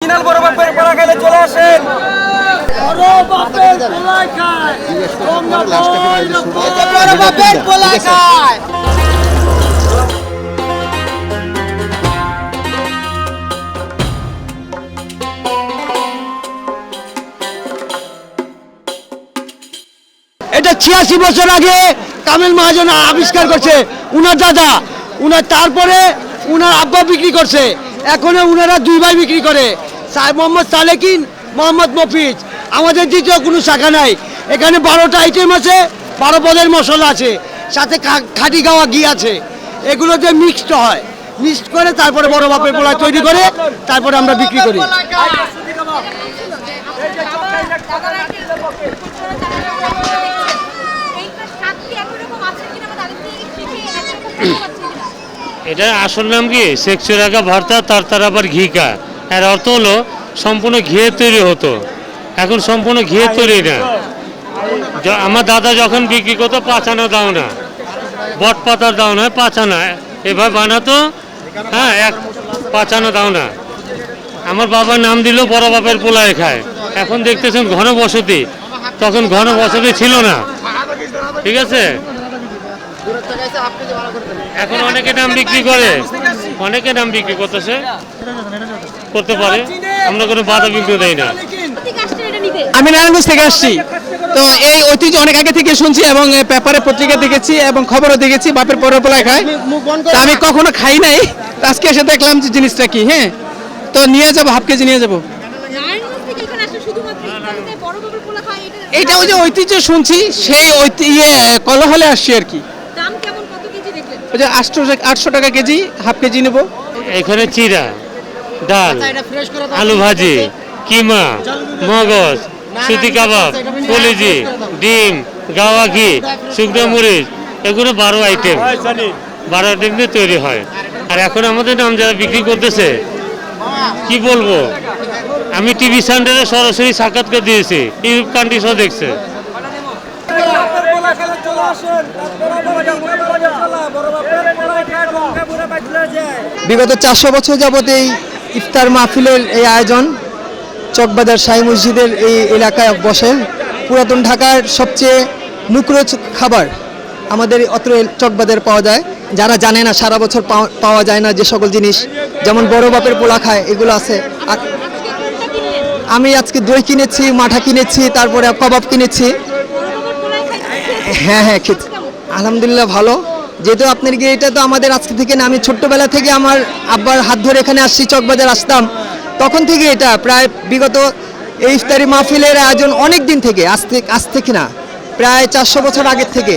Original বড় বাপের পোলা খাইলে চলে আসেন। বড় বাপের পোলা খায়, বড় বাপের পোলা খায়। এটা 86 বছর আগে কামেল মহাজন আবিষ্কার করছে উনার দাদা, উনার তারপরে উনার আব্বা বিক্রি করছে, এখন উনারা দুই ভাই বিক্রি করে, মোহাম্মদ সালেকিন, মোহাম্মদ মফিজ। আমাদের দ্বিতীয় কোনো শাখা নাই। এখানে 12টা আইটেম আছে, 12 পদের মশলা আছে, সাথে খাঁটি গাওয়া ঘি আছে। এগুলো যে মিক্সড হয়, মিক্সড করে তারপরে বড় বাপের পোলা তৈরি করে তারপরে আমরা বিক্রি করি। এটা আসল নাম কি শেখ চুরাকা ভর্তা তার আবার ঘি কা। এর অর্থ হলো সম্পূর্ণ ঘিয়ে তৈরি হতো, এখন সম্পূর্ণ ঘিয়ে তৈরি না। আমার দাদা যখন বিক্রি করতো 5 আনা দাও না, বট পাতার দাও না, 5 আনা এভাবে বানাতো। হ্যাঁ, 5 আনা দাও না। আমার বাবার নাম দিল বড় বাপের পোলায় খায়। এখন দেখতেছেন ঘনবসতি, তখন ঘনবসতি ছিল না। ঠিক আছে, এখন অনেকে নাম বিক্রি করে, অনেকে নাম বিক্রি করতেছে, করতে পারে, আমরা কোনো বাধা বিক্রি দেই না। আমি নারায়ণগঞ্জ থেকে আসছি, তো এই ঐতিহ্য অনেক আগে থেকে শুনছি এবং পেপারে পত্রিকা দেখেছি এবং খবরও দেখেছি বাপের পরের পোলায় খায়। তা আমি কখনো খাই নাই, আজকে এসে দেখলাম যে জিনিসটা কি। হ্যাঁ, তো নিয়ে যাবো, হাফ কেজি নিয়ে যাবো। এইটা ওই যে ঐতিহ্য শুনছি, সেই কলহলে আসছি আর কি। ওই যে 800 টাকা কেজি, হাফ কেজি নেবো। এখানে চিরা, ডাল, আলু ভাজি, কিমা, মগজ, সুতি কাবাব, কলিজি, ডিম, গাওয়া ঘি, শুকনো মরিচ, এগুলো 12 আইটেম, 12 আইটেম দিয়ে তৈরি হয়। আর এখন আমাদের নাম যারা বিক্রি করতেছে, কি বলবো, আমি টিভি চ্যানেলে সরাসরি সাক্ষাৎকার দিয়েছি, ইউরোপ কান্ট্রি সহ দেখছে। বিগত 400 বছর যাবত এই ইফতার মাহফিলের এই আয়োজন চকবাজার শাহী মসজিদের এই এলাকায় বসে। পুরাতন ঢাকার সবচেয়ে মুখরোচ খাবার আমাদের অত্র চকবাজারে পাওয়া যায়। যারা জানে না, সারা বছর পাওয়া যায় না যে সকল জিনিস, যেমন বড় বাপের পোলা খায়, এগুলো আছে। আর আমি আজকে দই কিনেছি, মাঠা কিনেছি, তারপরে কাবাব কিনেছি। হ্যাঁ হ্যাঁ, খেতে আলহামদুলিল্লাহ ভালো। যেহেতু আপনার গিয়ে এটা তো আমাদের আজকে থেকে না, আমি ছোট্টবেলা থেকে আমার আব্বার হাত ধরে এখানে আসছি, চকবাজার আসতাম, তখন থেকে এটা প্রায় বিগত এই ইফতারি মাহফিলের আয়োজন অনেক দিন থেকে, আজ থেকে না, প্রায় 400 বছর আগের থেকে।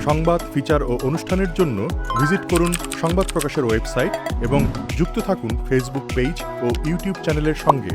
সংবাদ, ফিচার ও অনুষ্ঠানের জন্য ভিজিট করুন সংবাদ প্রকাশের ওয়েবসাইট এবং যুক্ত থাকুন ফেসবুক পেজ ও ইউটিউব চ্যানেলের সঙ্গে।